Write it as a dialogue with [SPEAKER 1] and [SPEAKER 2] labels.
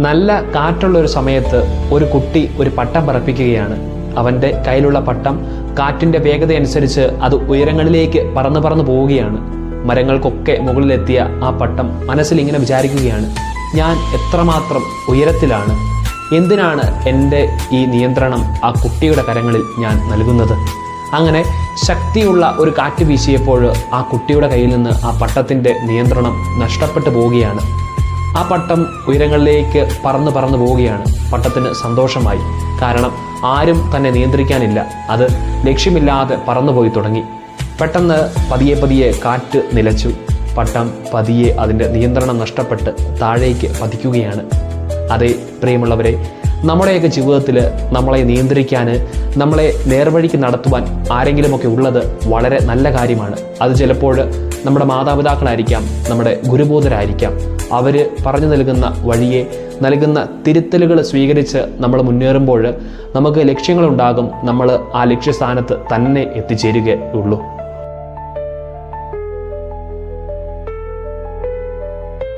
[SPEAKER 1] നല്ല കാറ്റുള്ള ഒരു സമയത്ത് ഒരു കുട്ടി ഒരു പട്ടം പറപ്പിക്കുകയാണ്. അവൻ്റെ കയ്യിലുള്ള പട്ടം കാറ്റിൻ്റെ വേഗതയനുസരിച്ച് അത് ഉയരങ്ങളിലേക്ക് പറന്നു പോവുകയാണ്. മരങ്ങൾക്കൊക്കെ മുകളിലെത്തിയ ആ പട്ടം മനസ്സിൽ ഇങ്ങനെ വിചാരിക്കുകയാണ്, ഞാൻ എത്രമാത്രം ഉയരത്തിലാണ്, എന്തിനാണ് എൻ്റെ ഈ നിയന്ത്രണം ആ കുട്ടിയുടെ കരങ്ങളിൽ ഞാൻ നൽകുന്നത്? അങ്ങനെ ശക്തിയുള്ള ഒരു കാറ്റ് വീശിയപ്പോൾ ആ കുട്ടിയുടെ കയ്യിൽ നിന്ന് ആ പട്ടത്തിൻ്റെ നിയന്ത്രണം നഷ്ടപ്പെട്ടു പോവുകയാണ്. ആ പട്ടം ഉയരങ്ങളിലേക്ക് പറന്നു പോവുകയാണ്. പട്ടത്തിന് സന്തോഷമായി, കാരണം ആരും തന്നെ നിയന്ത്രിക്കാനില്ല. അത് ലക്ഷ്യമില്ലാതെ പറന്നുപോയി തുടങ്ങി. പെട്ടെന്ന് പതിയെ കാറ്റ് നിലച്ചു. പട്ടം പതിയെ അതിൻ്റെ നിയന്ത്രണം നഷ്ടപ്പെട്ട് താഴേക്ക് പതിക്കുകയാണ്. അതേ പ്രിയമുള്ളവരെ, നമ്മുടെയൊക്കെ ജീവിതത്തിൽ നമ്മളെ നിയന്ത്രിക്കാൻ, നമ്മളെ നേർവഴിക്ക് നടത്തുവാൻ ആരെങ്കിലുമൊക്കെ ഉള്ളത് വളരെ നല്ല കാര്യമാണ്. അത് ചിലപ്പോൾ നമ്മുടെ മാതാപിതാക്കളായിരിക്കാം, നമ്മുടെ ഗുരുബോധരായിരിക്കാം. അവർ പറഞ്ഞു നൽകുന്ന വഴിയെ നൽകുന്ന തിരുത്തലുകൾ സ്വീകരിച്ച് നമ്മൾ മുന്നേറുമ്പോൾ നമുക്ക് ലക്ഷ്യങ്ങളുണ്ടാകും. നമ്മൾ ആ ലക്ഷ്യസ്ഥാനത്ത് തന്നെ എത്തിച്ചേരുകയുള്ളൂ.